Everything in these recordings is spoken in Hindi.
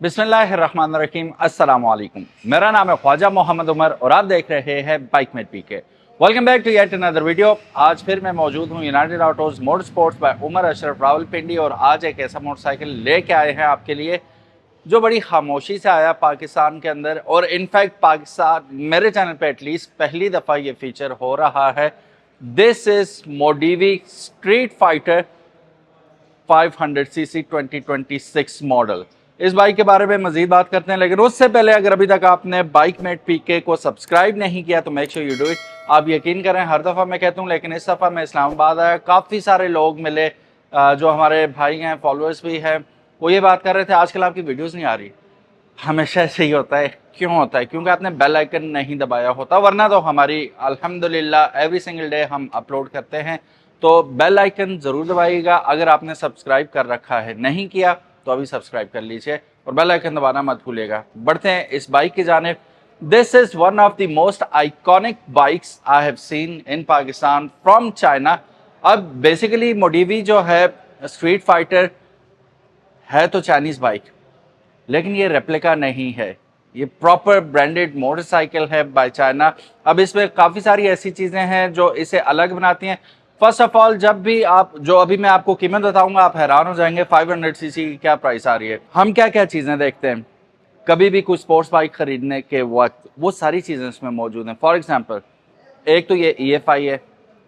बिस्मिल्लाहिर्रहमानिर्रहीम, अस्सलाम वालेकुम। मेरा नाम है ख्वाजा मोहम्मद उमर और आप देख रहे हैं Bikemate PK. Welcome back to yet another video. आज फिर मैं मौजूद हूँ United Autos motor sports by Umar Ashraf Rawalpindi और आज एक ऐसा मोटरसाइकिल लेके आए हैं आपके लिए जो बड़ी खामोशी से आया पाकिस्तान के अंदर, और इनफैक्ट पाकिस्तान मेरे चैनल पे एटलीस्ट पहली दफ़ा ये फीचर हो रहा है। दिस इज मोडिवी स्ट्रीट फाइटर 500cc 2026 मॉडल। इस बाइक के बारे में मजीद बात करते हैं, लेकिन उससे पहले अगर अभी तक आपने बाइकमेट पीके को सब्सक्राइब नहीं किया तो make sure you do it. आप यकीन करें, हर दफ़ा मैं कहता हूँ, लेकिन इस दफ़ा मैं इस्लामाबाद आया, काफ़ी सारे लोग मिले जो हमारे भाई हैं, फॉलोअर्स भी हैं। वो ये बात कर रहे थे आजकल आपकी वीडियोज़ नहीं आ रही। हमेशा ऐसे ही होता है। क्यों होता है? क्योंकि आपने बेल आइकन नहीं दबाया होता, वरना तो हमारी अल्हम्दुलिल्लाह एवरी सिंगल डे हम अपलोड करते हैं। तो बेल आइकन ज़रूर दबाइएगा अगर आपने सब्सक्राइब कर रखा है। नहीं किया तो अभी सब्सक्राइब कर लीजिए और बेल आइकन दबाना मत भूलिएगा। बढ़ते हैं इस बाइक की जानिब। This is one of the most iconic bikes I have seen in Pakistan from China. अब बेसिकली मोडिवी जो है स्ट्रीट फाइटर है तो चाइनीज़ बाइक, लेकिन ये रेप्लिका नहीं है, ये प्रॉपर ब्रांडेड मोटरसाइकिल है बाय चाइना। अब इसमें काफ़ी सारी ऐसी चीज़ें हैं जो इसे अलग बनाती हैं। फर्स्ट ऑफ ऑल, जब भी आप, जो अभी मैं आपको कीमत बताऊंगा, आप हैरान हो जाएंगे 500cc की क्या प्राइस आ रही है। हम क्या क्या चीज़ें देखते हैं कभी भी कुछ स्पोर्ट्स बाइक खरीदने के वक्त, वो सारी चीज़ें इसमें मौजूद हैं। फॉर एग्जांपल, एक तो ये EFI है,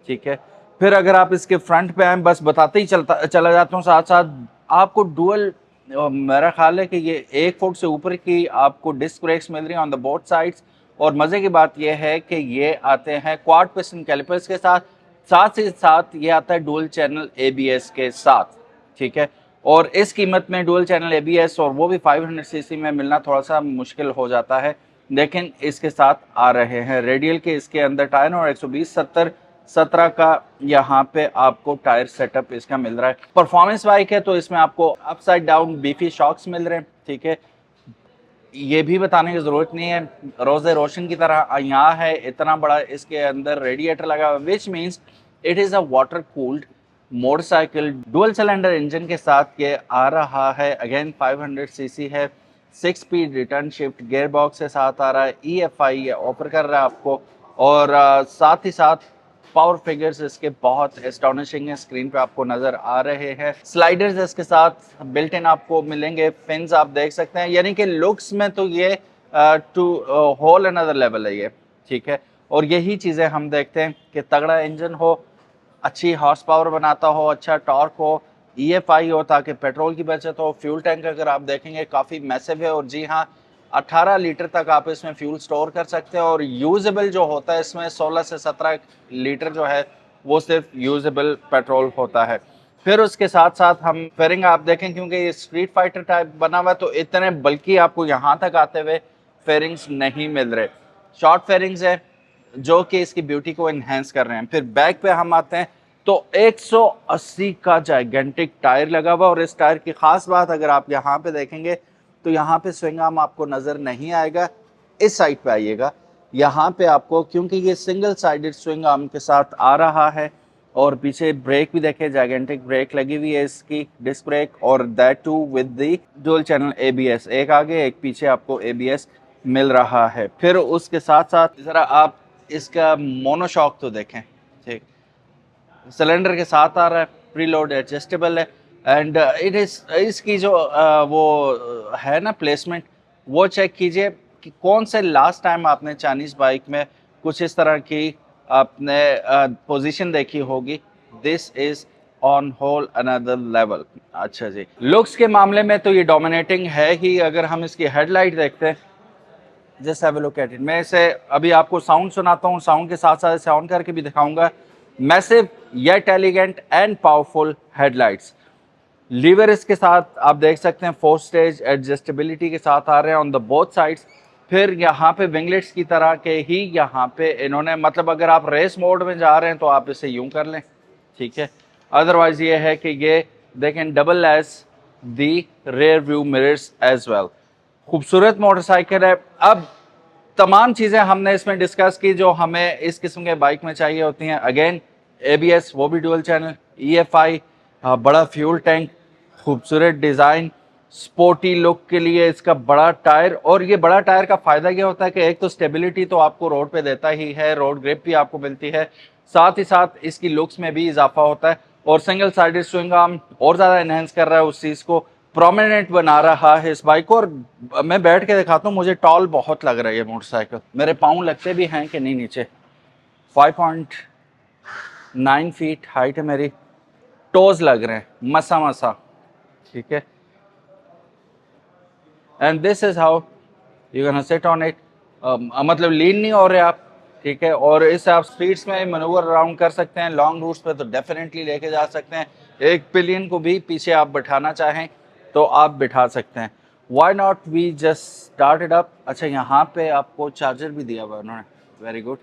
ठीक है। फिर अगर आप इसके फ्रंट पे आए, बस बताते ही चला जाता हूँ साथ साथ, आपको डुअल, मेरा ख्याल है कि ये 1 फुट से ऊपर की आपको डिस्क ब्रेक्स मिल रही हैं ऑन द बोथ साइड्स। और मज़े की बात यह है कि ये आते हैं क्वाड पिस्टन कैलिपर्स के साथ, साथ ही साथ ये आता है डुअल चैनल ABS के साथ, ठीक है। और इस कीमत में डुअल चैनल ABS और वो भी 500cc में मिलना थोड़ा सा मुश्किल हो जाता है, लेकिन इसके साथ आ रहे हैं। रेडियल के इसके अंदर टायर और 120/70/17 का यहाँ पे आपको टायर सेटअप इसका मिल रहा है। परफॉर्मेंस बाइक है तो इसमें आपको अपसाइड डाउन बीफी शॉक्स मिल रहे हैं, ठीक है। ये भी बताने की ज़रूरत नहीं है, रोज़े रोशन की तरह यहाँ है, इतना बड़ा इसके अंदर रेडिएटर लगा हुआ, which means it is a water cooled motorcycle. Dual cylinder engine के साथ ये आ रहा है। अगेन 500cc है, 6 speed return shift gear box के साथ आ रहा है। EFI ये ऑफर कर रहा है आपको, और साथ ही साथ पावर फिगर्स इसके बहुत एस्टोनिशिंग है, स्क्रीन पे आपको नजर आ रहे हैं। स्लाइडर्स इसके साथ बिल्ट इन आपको मिलेंगे, फिन्स आप देख सकते हैं, यानी कि लुक्स में तो ये टू होल अनदर लेवल है ये, ठीक है। और यही चीज़ें हम देखते हैं कि तगड़ा इंजन हो, अच्छी हॉर्स पावर बनाता हो, अच्छा टॉर्क हो, EFI हो ताकि पेट्रोल की बचत हो। फ्यूल टैंक अगर आप देखेंगे काफ़ी मैसिव है, और जी हाँ, 18 लीटर तक आप इसमें फ्यूल स्टोर कर सकते हैं। और यूजेबल जो होता है इसमें 16 से 17 लीटर जो है वो सिर्फ यूजेबल पेट्रोल होता है। फिर उसके साथ साथ हम फेयरिंग आप देखें, क्योंकि ये स्ट्रीट फाइटर टाइप बना हुआ है तो इतने बल्कि आपको यहाँ तक आते हुए फेयरिंग्स नहीं मिल रहे। शॉर्ट फेयरिंग्स है जो कि इसकी ब्यूटी को इन्हेंस कर रहे हैं। फिर बैक पे हम आते हैं तो 180 का जाइगेंटिक टायर लगा हुआ, और इस टायर की खास बात अगर आप यहाँ पे देखेंगे तो यहाँ पे स्विंग आर्म आपको नजर नहीं आएगा। इस साइड पे आइएगा, यहाँ पे आपको, क्योंकि ये सिंगल साइडेड स्विंग आर्म के साथ आ रहा है। और पीछे ब्रेक भी देखें, जाइगेंटिक ब्रेक लगी हुई है इसकी, डिस्क ब्रेक, और that too with the dual channel ABS, एक आगे एक पीछे आपको ABS मिल रहा है। फिर उसके साथ साथ जरा आप इसका मोनोशॉक तो देखें, ठीक, सिलेंडर के साथ आ रहा है, प्रीलोड एडजस्टेबल है, एंड इट इज इसकी जो वो है ना प्लेसमेंट, वो चेक कीजिए कि कौन से लास्ट टाइम आपने चाइनीज बाइक में कुछ इस तरह की आपने पोजीशन देखी होगी। This is on whole another level. अच्छा जी, लुक्स के मामले में तो ये डोमिनेटिंग है ही। अगर हम इसकी हेडलाइट देखते हैं, just have a look at it. मैं इसे अभी आपको साउंड सुनाता हूँ, साउंड के साथ साथ इसे ऑन करके भी दिखाऊंगा। Massive yet elegant and powerful headlights. Lever इसके साथ आप देख सकते हैं 4 स्टेज एडजस्टेबिलिटी के साथ आ रहे हैं ऑन द बोथ साइड्स। फिर यहाँ पे विंगलेट्स की तरह के ही यहाँ पे इन्होंने, मतलब अगर आप रेस मोड में जा रहे हैं तो आप इसे यूं कर लें, ठीक है। अदरवाइज ये है कि ये देखें double as the rear view mirrors as well. खूबसूरत मोटरसाइकिल है। अब तमाम चीज़ें हमने इसमें डिस्कस की जो हमें इस किस्म के बाइक में चाहिए होती हैं। अगेन ABS, वो भी डुअल चैनल, EFI, बड़ा फ्यूल टैंक, खूबसूरत डिज़ाइन, स्पोर्टी लुक के लिए इसका बड़ा टायर। और ये बड़ा टायर का फ़ायदा क्या होता है कि एक तो स्टेबिलिटी तो आपको रोड पे देता ही है, रोड ग्रिप भी आपको मिलती है, साथ ही साथ इसकी लुक्स में भी इजाफा होता है। और सिंगल साइडेड स्विंग आर्म और ज़्यादा इनहेंस कर रहा है, उस चीज़ को प्रोमिनेंट बना रहा है इस बाइक को। और मैं बैठ के दिखाता हूँ, मुझे टॉल बहुत लग रहा है ये मोटरसाइकिल। मेरे पाँव लगते भी हैं कि नहीं नीचे। 5.9 फीट हाइट है मेरी, टोज लग रहे हैं मसा मसा, ठीक है। And this is how you can sit on it, मतलब लीन नहीं हो रहे आप, ठीक है। और इस आप स्पीड्स में मनूवर अराउंड कर सकते हैं, लॉन्ग रूट्स पे तो डेफिनेटली लेके जा सकते हैं। एक पिलियन को भी पीछे आप बिठाना चाहें तो आप बिठा सकते हैं। Why not we just start it up. अच्छा, यहाँ पे आपको चार्जर भी दिया हुआ है उन्होंने, वेरी गुड।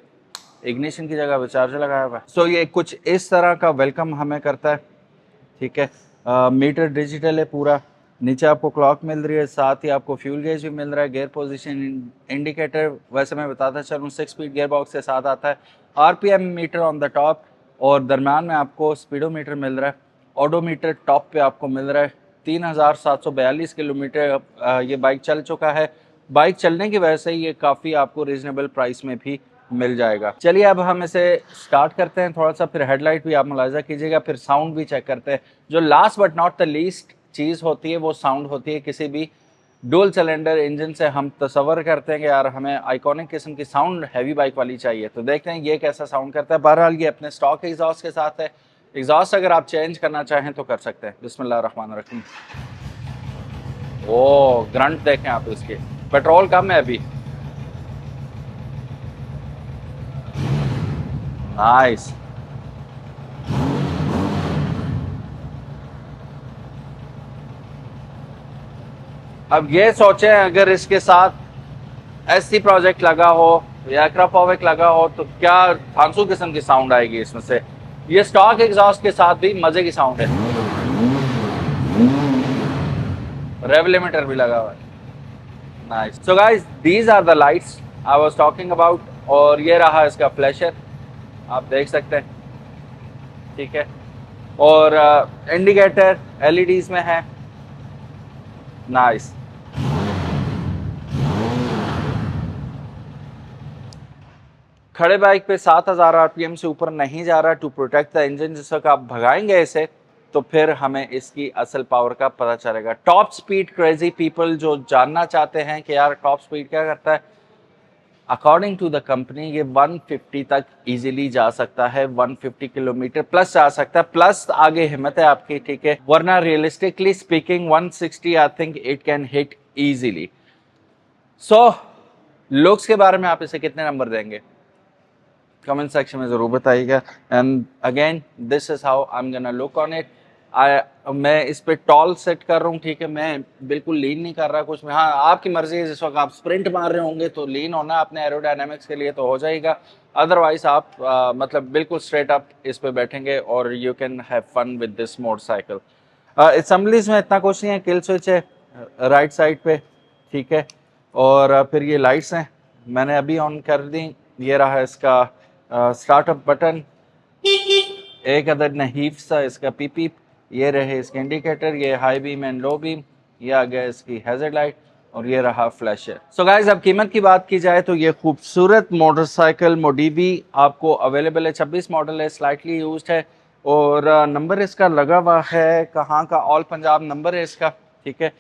इग्निशन की जगह पे चार्जर लगाया हुआ है। सो ये कुछ इस तरह का वेलकम हमें करता है, ठीक है। मीटर डिजिटल है पूरा, नीचे आपको क्लॉक मिल रही है, साथ ही आपको फ्यूल गेज भी मिल रहा है, गियर पोजीशन इंडिकेटर वैसे मैं बताता चलूँ 6 स्पीड गियर बॉक्स के साथ आता है, RPM meter on the top, और दरम्यान में आपको स्पीडोमीटर मिल रहा है, ऑडोमीटर टॉप पे आपको मिल रहा है। 3742 किलोमीटर ये बाइक चल चुका है। बाइक चलने की वजह से ये काफ़ी आपको रीजनेबल प्राइस में भी मिल जाएगा। चलिए अब हम इसे स्टार्ट करते हैं थोड़ा सा, फिर हेडलाइट भी आप मुलाहिजा कीजिएगा, फिर साउंड भी चेक करते हैं। जो last but not the least चीज़ होती है वो साउंड होती है। किसी भी डुअल सिलेंडर इंजन से हम तसव्वुर करते हैं कि यार हमें आइकॉनिक किस्म की साउंड हैवी बाइक वाली चाहिए, तो देखते हैं ये कैसा साउंड करता है। बहरहाल ये अपने स्टॉक एग्जॉस्ट के साथ है। एग्जॉस्ट अगर आप चेंज करना चाहें तो कर सकते हैं। बिस्मिल्लाहिर्रहमानिर्रहीम। ओ ग्रंट देखें आप इसके, पेट्रोल कम है अभी। नाइस। अब ये सोचें अगर इसके साथ एससी प्रोजेक्ट लगा हो या एक्रापोविक लगा हो तो क्या फांसू किस्म की साउंड आएगी इसमें से। ये स्टॉक एग्जॉस्ट के साथ भी मजे की साउंड है। रेव लिमिटर भी लगा हुआ है। Nice. So guys, these are the lights I was talking about. और ये रहा इसका फ्लैशर, आप देख सकते हैं, ठीक है। और इंडिकेटर एलईडीज में है। नाइस। खड़े बाइक पे 7000 आरपीएम से ऊपर नहीं जा रहा टू प्रोटेक्ट द इंजन। जिस वक्त आप भगाएंगे इसे तो फिर हमें इसकी असल पावर का पता चलेगा। टॉप स्पीड क्रेजी पीपल जो जानना चाहते हैं कि यार टॉप स्पीड क्या करता है, अकॉर्डिंग टू द कंपनी ये 150 तक इजीली जा सकता है, 150 किलोमीटर प्लस जा सकता है, प्लस आगे हिम्मत है आपकी, ठीक है। वरना realistically speaking 160 I think it can hit easily. So looks के बारे में आप इसे कितने नंबर देंगे कमेंट सेक्शन में ज़रूर बताइएगा। And again this is how I am gonna look on it. मैं इस पे टॉल सेट कर रहा हूँ, ठीक है। मैं बिल्कुल लीन नहीं कर रहा कुछ में। हाँ, आपकी मर्जी है, जिस वक्त आप स्प्रिंट मार रहे होंगे तो लीन होना अपने एरोडायनामिक्स के लिए तो हो जाएगा, अदरवाइज आप मतलब बिल्कुल स्ट्रेट अप इस पे बैठेंगे और you can have fun with this motorcycle. Assemblies में इतना कुछ नहीं है, किल स्विच है राइट साइड पे, ठीक है। और फिर ये लाइट्स हैं, मैंने अभी ऑन कर दी। ये रहा इसका स्टार्टअप बटन, एक अदद नहीफ सा इसका पीपी, ये रहे इसके इंडिकेटर, ये high beam and low beam, ये आ गया इसकी हैजर्ड लाइट, और ये रहा फ्लैशर। सो गाइस, अब कीमत की बात की जाए तो ये खूबसूरत मोटरसाइकिल मोडिवी आपको अवेलेबल है। 26 मॉडल है, स्लाइटली यूज्ड है, और नंबर इसका लगा हुआ है कहाँ का, ऑल पंजाब नंबर है इसका, ठीक है।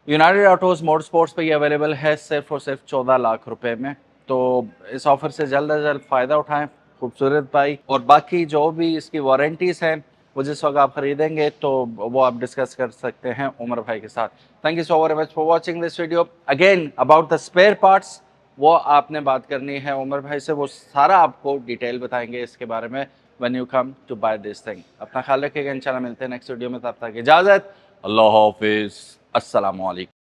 यूनाइटेड ऑटोज मोटर स्पोर्ट्स पे ये अवेलेबल है सिर्फ और सिर्फ 14 लाख रुपए में। तो इस ऑफर से जल्द अज जल्द फ़ायदा उठाएं। खूबसूरत बाइक, और बाकी जो भी इसकी वारंटीज़ हैं वो जिस वक्त आप ख़रीदेंगे तो वो आप डिस्कस कर सकते हैं उमर भाई के साथ। Thank you so very much for watching this video. Again about the spare parts वो आपने बात करनी है उमर भाई से, वो सारा आपको डिटेल बताएंगे इसके बारे में when you come to buy this thing. अपना ख्याल रखिएगा, इंशाल्लाह मिलते हैं नेक्स्ट वीडियो में। तब तक इजाज़त, अल्लाह हाफिज़, अस्सलाम वालेकुम।